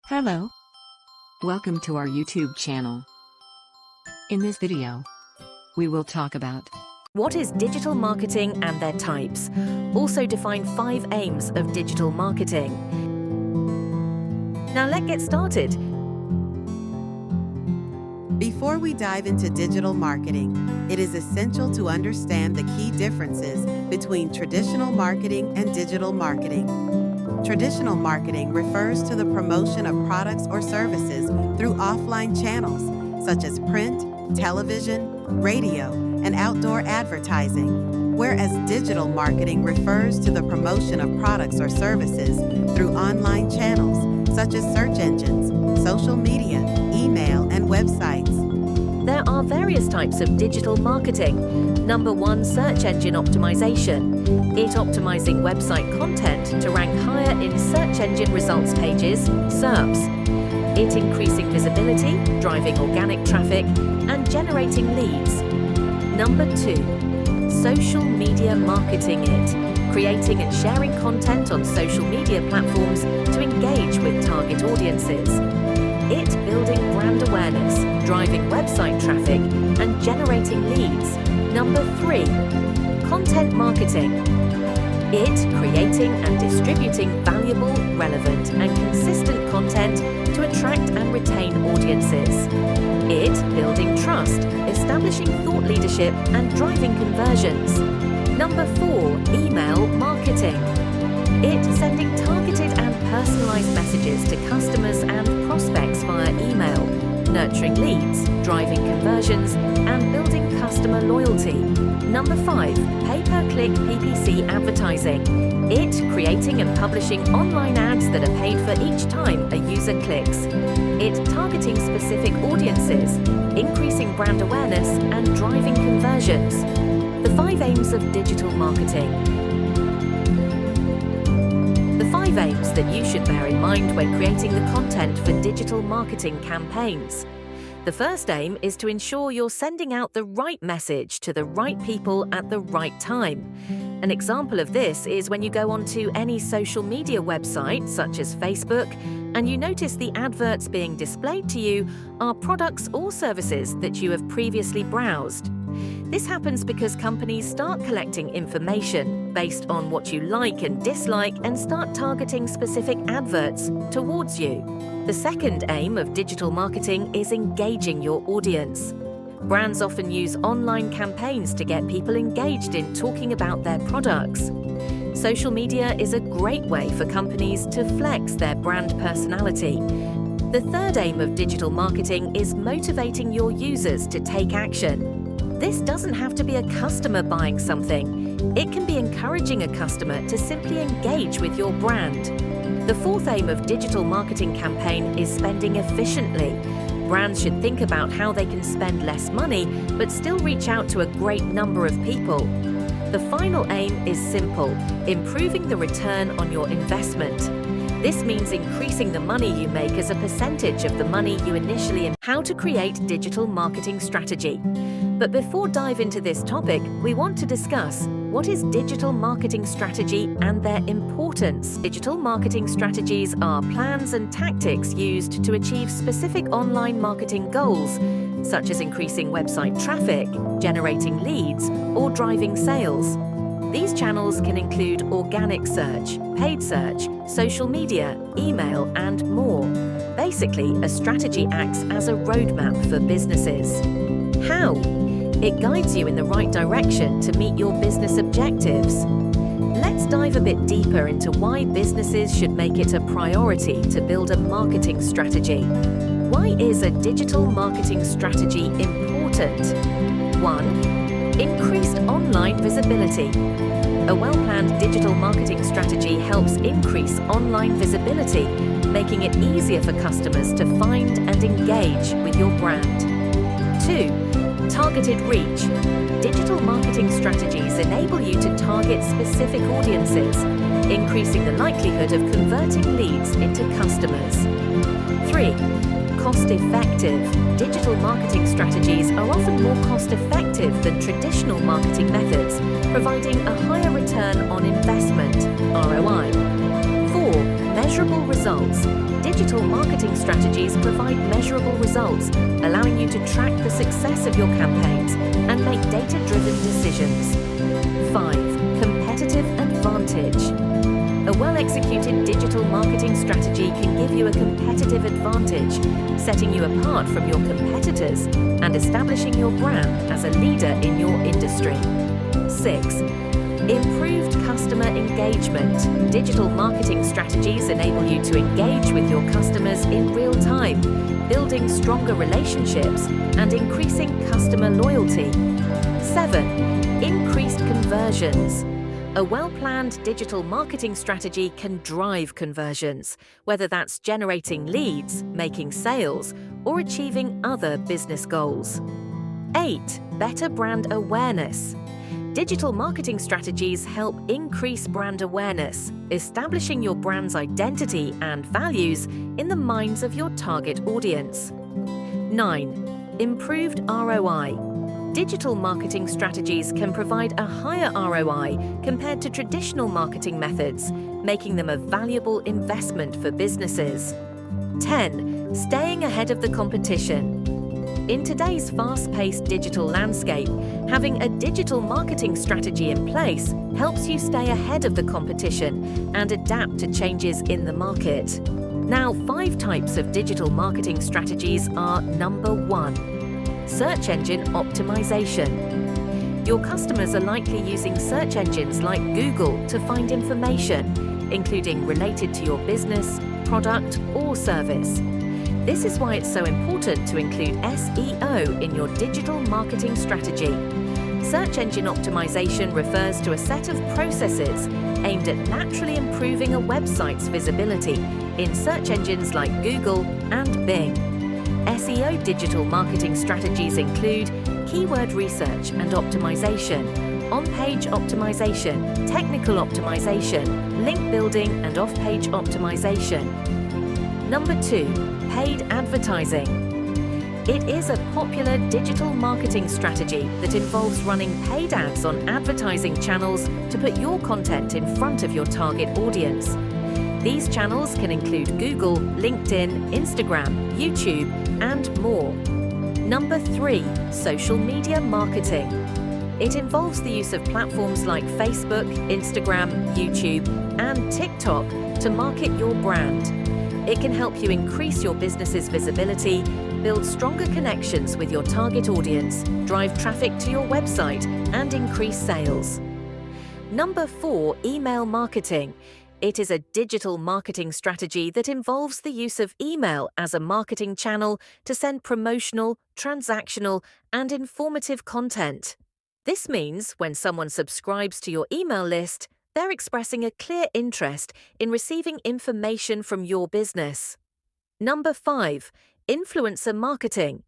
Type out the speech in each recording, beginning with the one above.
Hello. Welcome to our YouTube channel. In this video, we will talk about what is digital marketing and their types. Also define 5 aims of digital marketing. Now let's get started. Before we dive into digital marketing, it is essential to understand the key differences between traditional marketing and digital marketing. Traditional marketing refers to the promotion of products or services through offline channels, such as print, television, radio, and outdoor advertising, whereas digital marketing refers to the promotion of products or services through online channels, such as search engines, social media, email, and websites. There are various types of digital marketing. Number 1, search engine optimization. It optimizing website content to rank higher in search engine results pages, SERPs. It increasing visibility, driving organic traffic, and generating leads. Number 2, social media marketing. It creating and sharing content on social media platforms to engage with target audiences. It building brand awareness, driving website traffic, and generating leads. Number 3, content marketing. It creating and distributing valuable, relevant, and consistent content to attract and retain audiences. It building trust, establishing thought leadership, and driving conversions. Number 4, email marketing. It sending targeted and personalized messages to customers and prospects via email, nurturing leads, driving conversions, and building customer loyalty. Number 5, pay-per-click PPC advertising. It creating and publishing online ads that are paid for each time a user clicks. It targeting specific audiences, increasing brand awareness, and driving conversions. The 5 aims of digital marketing. The 5 aims that you should bear in mind when creating the content for digital marketing campaigns. The first aim is to ensure you're sending out the right message to the right people at the right time. An example of this is when you go onto any social media website, such as Facebook, and you notice the adverts being displayed to you are products or services that you have previously browsed. This happens because companies start collecting information based on what you like and dislike and start targeting specific adverts towards you. The second aim of digital marketing is engaging your audience. Brands often use online campaigns to get people engaged in talking about their products. Social media is a great way for companies to flex their brand personality. The third aim of digital marketing is motivating your users to take action. This doesn't have to be a customer buying something. It can be encouraging a customer to simply engage with your brand. The fourth aim of digital marketing campaign is spending efficiently. Brands should think about how they can spend less money but still reach out to a great number of people. The final aim is simple: improving the return on your investment. This means increasing the money you make as a percentage of the money you initially. How to create digital marketing strategy. But before dive into this topic, we want to discuss what is digital marketing strategy and their importance. Digital marketing strategies are plans and tactics used to achieve specific online marketing goals, such as increasing website traffic, generating leads, or driving sales. These channels can include organic search, paid search, social media, email, and more. Basically, a strategy acts as a roadmap for businesses. How? It guides you in the right direction to meet your business objectives. Let's dive a bit deeper into why businesses should make it a priority to build a marketing strategy. Why is a digital marketing strategy important? 1. Increased online visibility. A well-planned digital marketing strategy helps increase online visibility, making it easier for customers to find and engage with your brand. 2. Targeted reach. Digital marketing strategies enable you to target specific audiences, increasing the likelihood of converting leads into customers. 3. Cost-effective. Digital marketing strategies are often more cost-effective than traditional marketing methods, providing a higher return on investment, ROI. 4. Measurable results. Digital marketing strategies provide measurable results, allowing you to track the success of your campaigns and make data-driven decisions. 5. Competitive advantage. A well-executed digital marketing strategy can give you a competitive advantage, setting you apart from your competitors and establishing your brand as a leader in your industry. 6. Improved customer engagement. Digital marketing strategies enable you to engage with your customers in real time, building stronger relationships and increasing customer loyalty. 7. Increased conversions. A well-planned digital marketing strategy can drive conversions, whether that's generating leads, making sales, or achieving other business goals. 8. Better brand awareness. Digital marketing strategies help increase brand awareness, establishing your brand's identity and values in the minds of your target audience. 9. Improved ROI. Digital marketing strategies can provide a higher ROI compared to traditional marketing methods, making them a valuable investment for businesses. 10. Staying ahead of the competition. In today's fast-paced digital landscape, having a digital marketing strategy in place helps you stay ahead of the competition and adapt to changes in the market. Now, 5 types of digital marketing strategies are: number 1. Search engine optimization. Your customers are likely using search engines like Google to find information, including related to your business, product, or service. This is why it's so important to include SEO in your digital marketing strategy. Search engine optimization refers to a set of processes aimed at naturally improving a website's visibility in search engines like Google and Bing. SEO digital marketing strategies include keyword research and optimization, on-page optimization, technical optimization, link building and off-page optimization. Number 2. Paid advertising. It is a popular digital marketing strategy that involves running paid ads on advertising channels to put your content in front of your target audience. These channels can include Google, LinkedIn, Instagram, YouTube, and more. Number 3. Social media marketing. It involves the use of platforms like Facebook, Instagram, YouTube, and TikTok to market your brand. It can help you increase your business's visibility, build stronger connections with your target audience, drive traffic to your website, and increase sales. Number 4. Email marketing. It is a digital marketing strategy that involves the use of email as a marketing channel to send promotional, transactional, and informative content. This means when someone subscribes to your email list, they're expressing a clear interest in receiving information from your business. Number 5. Influencer marketing.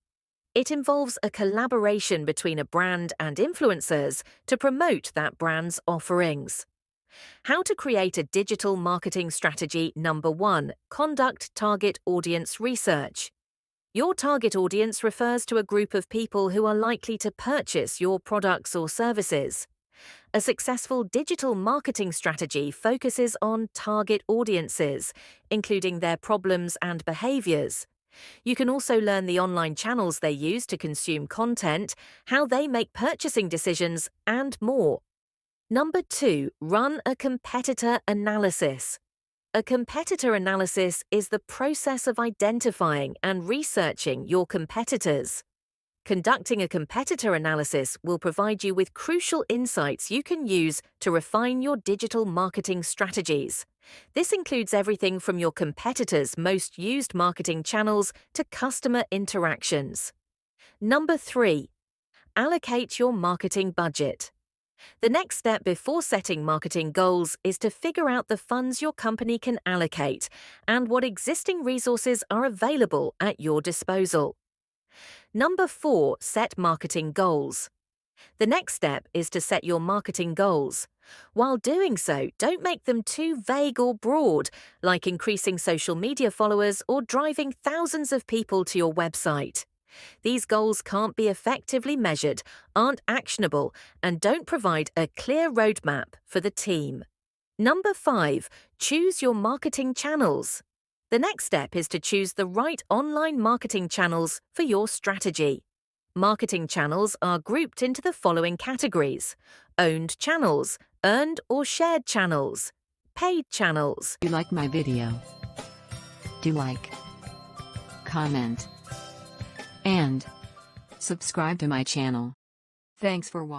It involves a collaboration between a brand and influencers to promote that brand's offerings. How to create a digital marketing strategy. Number 1. Conduct target audience research. Your target audience refers to a group of people who are likely to purchase your products or services. A successful digital marketing strategy focuses on target audiences, including their problems and behaviors. You can also learn the online channels they use to consume content, how they make purchasing decisions, and more. Number 2. Run a competitor analysis. A competitor analysis is the process of identifying and researching your competitors. Conducting a competitor analysis will provide you with crucial insights you can use to refine your digital marketing strategies. This includes everything from your competitors' most used marketing channels to customer interactions. Number 3. Allocate your marketing budget. The next step before setting marketing goals is to figure out the funds your company can allocate and what existing resources are available at your disposal. Number 4. Set marketing goals. The next step is to set your marketing goals. While doing so, don't make them too vague or broad, like increasing social media followers or driving thousands of people to your website. These goals can't be effectively measured, aren't actionable, and don't provide a clear roadmap for the team. Number 5. Choose your marketing channels. The next step is to choose the right online marketing channels for your strategy. Marketing channels are grouped into the following categories: owned channels, earned or shared channels, paid channels. If you like my video, do like, comment, and subscribe to my channel. Thanks for watching.